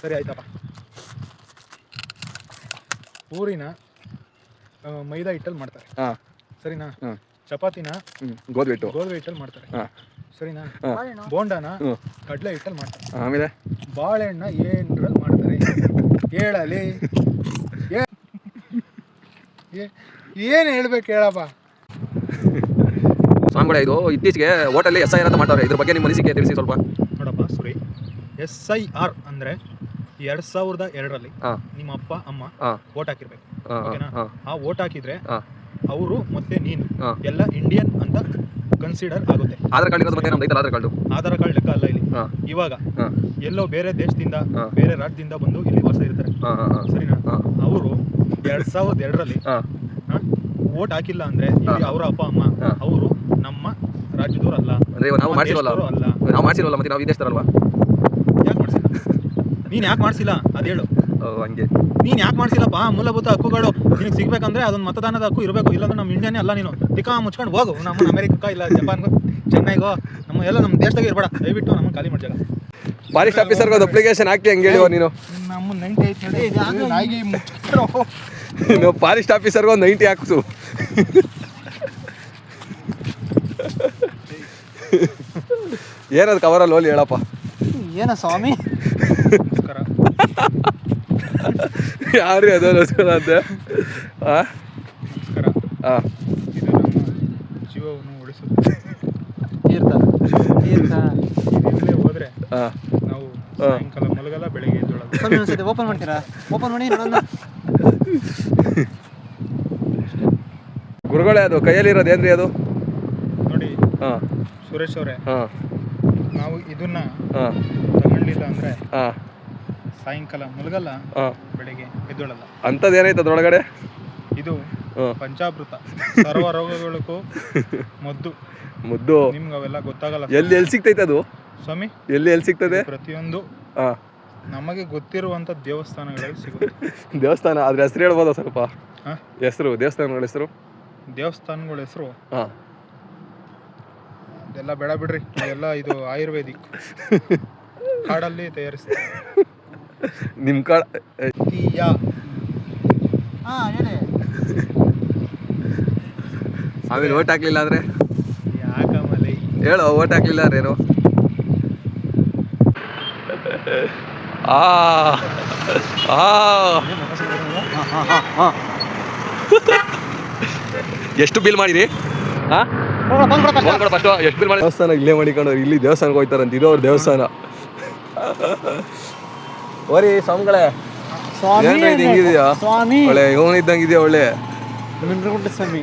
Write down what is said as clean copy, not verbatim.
ಸರಿ ಆಯ್ತಪ್ಪ. ಪೂರಿನ ಮೈದಾ ಹಿಟ್ಟಲ್ಲಿ ಮಾಡ್ತಾರೆ. ಸರಿನಾ? ಚಪಾತಿನ ಗೋಧಿ ಹಿಟ್ಟಲ್ಲಿ ಮಾಡ್ತಾರೆ. ಸರಿನಾ? ಬೋಂಡಾನ ಕಡಲೆ ಹಿಟ್ಟಲ್ಲಿ ಮಾಡ್ತಾರೆ. ಆಮೇಲೆ ಬಾಳೆಹಣ್ಣ ಏನ್ರಲ್ಲಿ ಮಾಡ್ತಾರೆ ಹೇಳಲಿ. ಏನು ಹೇಳ್ಬೇಕು ಹೇಳಪ್ಪ. ಸ್ವಾಮಿಗಳೇ, ಇದು ಇತ್ತೀಚೆಗೆ ಹೋಟೆಲ್ SIR ಅಂತ ಮಾಡ್ತಾರೆ. ಇದ್ರ ಬಗ್ಗೆ ನಿಮ್ಮ ಅನಿಸಿಕೆ ತಿಳಿಸಿ ಸ್ವಲ್ಪ. ನೋಡಪ್ಪ ಸುರಿ, SIR ಅಂದರೆ 2002ರಲ್ಲಿ ನಿಮ್ಮ ಅಪ್ಪ ಅಮ್ಮ ವೋಟ್ ಹಾಕಿರ್ಬೇಕು. ಓಕೆನಾ? ಆ ವೋಟ್ ಹಾಕಿದ್ರೆ ಅವರು ಮತ್ತೆ ನೀನು ಎಲ್ಲ ಇಂಡಿಯನ್ ಅಂತ ಕನ್ಸಿಡರ್ ಆಗುತ್ತೆ. ಆಧಾರ್ ಕಾರ್ಡ್ ಇರೋದ್ರ ಬಗ್ಗೆ ನಮ್ದು ಐತಲ್ಲ ಆಧಾರ್ ಕಾರ್ಡ್ ಲೆಕ್ಕ ಅಲ್ಲ ಇಲ್ಲಿ. ಇವಾಗ ಎಲ್ಲೋ ಬೇರೆ ದೇಶದಿಂದ ಬೇರೆ ರಾಜ್ಯದಿಂದ ಬಂದು ಇಲ್ಲಿ ವಾಸ ಇರ್ತಾರೆ. ಸರಿನಾ? ಅವರು 2002ರಲ್ಲಿ ವೋಟ್ ಹಾಕಿಲ್ಲ ಅಂದ್ರೆ ಅವರ ಅಪ್ಪ ಅಮ್ಮ ಅವರು ನಮ್ಮ ರಾಜ್ಯದವರು ಅಲ್ಲ. ನಾವು ಮಾಡ್ಸಿರೋಲ್ಲ ಮತ್ತೆ ನಾವು ಈ ದೇಶದವರಲ್ವಾ? ಯಾಕೆ ಮಾಡ್ಸಿಲ್ಲ? ನೀನ್ ಯಾಕೆ ಮಾಡ್ಸಿಲ್ಲ ಅದ್ ಹೇಳು. ಹಂಗೆ ನೀನ್ ಯಾಕೆ ಮಾಡ್ಸಿಲ್ಲಪ್ಪ? ಮೂಲಭೂತ ಹಕ್ಕುಗಳು ನಿನಗೆ ಸಿಗ್ಬೇಕಂದ್ರೆ ಅದೊಂದು ಮತದಾನದ ಹಕ್ಕು ಇರಬೇಕು. ಇಲ್ಲಾಂದ್ರೆ ನಮ್ಮ ಇಂಡಿಯಾನೇ ಅಲ್ಲ. ನೀನು ಟಿಕಾ ಮುಚ್ಕೊಂಡು ಹೋಗು. ನಮ್ಮ ಅಮೆರಿಕಕ್ಕ ಇಲ್ಲ ಜಪಾನ್ಗೋ ಚೆನ್ನೈಗೋ ನಮ್ಮ ಎಲ್ಲ ನಮ್ಮ ದೇಶದಾಗ ಇರಬೇಡ. ದಯವಿಟ್ಟು ನಮ್ಮನ್ನು ಖಾಲಿ ಮಾಡ್ಜಾಗ. ಫಾರೆಸ್ಟ್ ಆಫೀಸರ್ಗೆ ಒಂದು ಅಪ್ಲಿಕೇಶನ್ ಹಾಕಿ ಹಂಗೆ ಹೇಳಿವ ನೀನು. ನಮ್ಮ 90 ಐತೆ ನಾಯಿಗೆ ಮುಚ್ಚಿರೋ. ನೀನು ಫಾರೆಸ್ಟ್ ಆಫೀಸರ್ಗೆ ಒಂದು 90 ಹಾಕ್ಸು. ಏನದು ಕವರಲ್ಲಿ ಹೋಲಿ ಹೇಳಪ್ಪ. ಏನ ಸ್ವಾಮಿ? ನಮಸ್ಕಾರ. ಯಾರು ಅದು ನಮಸ್ಕಾರ ಅಂತೆ? ನಮಸ್ಕಾರ. ಇದು ನಮ್ಮ ಜೀವವನ್ನು ಉಳಿಸುತ್ತೆ. ಇದರಲ್ಲೇ ಹೋದ್ರೆ ನಾವು ಸಾಯಂಕಾಲ ಮಲಗಲ್ಲ, ಬೆಳಿಗ್ಗೆ ಎದ್ದೇಳಲ್ಲ. ಓಪನ್ ಮಾಡ್ತೀರಾ? ಓಪನ್ ಮಾಡಿ ನೋಡೋಣ. ಗುರುಗಳೇ, ಅದು ಕೈಯಲ್ಲಿರೋದು ಏನ್ರಿ ಅದು? ನೋಡಿ ಸುರೇಶ್ ಅವರೇ, ನಾವು ಇದನ್ನ ತಗೊಂಡಿಲ್ಲ ಅಂದ್ರೆ ಸಾಯಂಕಾಲ ಮಲಗಲ್ಲ, ಬೆಳಿಗ್ಗೆ ಎದ್ದೇಳಲ್ಲ. ಅಂಥದ್ದು ಏನೈತೆ ಅದ್ರೊಳಗಡೆ? ಇದು ಪಂಚಾಮೃತ, ಸರ್ವ ರೋಗಗಳಿಗೂ ಮುದ್ದು. ನಿಮ್ಗೆ ಅವೆಲ್ಲ ಗೊತ್ತಾಗಲ್ಲ. ಎಲ್ಲಿ ಸಿಗ್ತೈತೆ ಅದು ಸ್ವಾಮಿ? ಎಲ್ಲಿ ಸಿಗ್ತದೆ? ಪ್ರತಿಯೊಂದು ನಮಗೆ ಗೊತ್ತಿರುವಂತ ದೇವಸ್ಥಾನಗಳಲ್ಲಿ ಸಿಗುತ್ತೆ. ದೇವಸ್ಥಾನ ಅದ್ರ ಹೆಸರು ಹೇಳ್ಬೋದಾ ಸ್ವಲ್ಪ? ಹೆಸರು ದೇವಸ್ಥಾನಗಳ ಹೆಸರು? ದೇವಸ್ಥಾನಗಳ ಹೆಸರು ಅದೆಲ್ಲ ಬೇಡ ಬಿಡ್ರಿ. ಅದೆಲ್ಲ ಇದು ಆಯುರ್ವೇದಿಕ್ ಕಾಡಲ್ಲಿ ತಯಾರಿಸ್ತಾರೆ. ನಿಮ್ಮ ಕಾಡ ಆಮೇಲೆ ಓಟ್ ಹಾಕ್ಲಿಲ್ಲ ಅಂದ್ರೆ ಯಾಕಮಲೆ ಹೇಳು. ಓಟ್ ಹಾಕ್ಲಿಲ್ಲ ಅಂದ್ರೆ ಏನು? ಎಷ್ಟು ಬಿಲ್ ಮಾಡಿರಿ? ಎಷ್ಟು ಬಿಲ್ ಮಾಡಿ? ದೇವಸ್ಥಾನ ಇಲ್ಲೇ ಮಾಡಿಕೊಂಡು ಇಲ್ಲಿ ದೇವಸ್ಥಾನಕ್ಕೆ ಹೋಗ್ತಾರಂತ. ಇದು ಅವ್ರ ದೇವಸ್ಥಾನ. ಓರಿ ಸ್ವಾಮಿಗಳೇ, ಹಿಂಗಿದೆಯಾ? ಒಳ್ಳೆ ಇವನು ಇದ್ದಂಗಿದೆಯಾ? ಒಳ್ಳೆ ಸ್ವಾಮಿ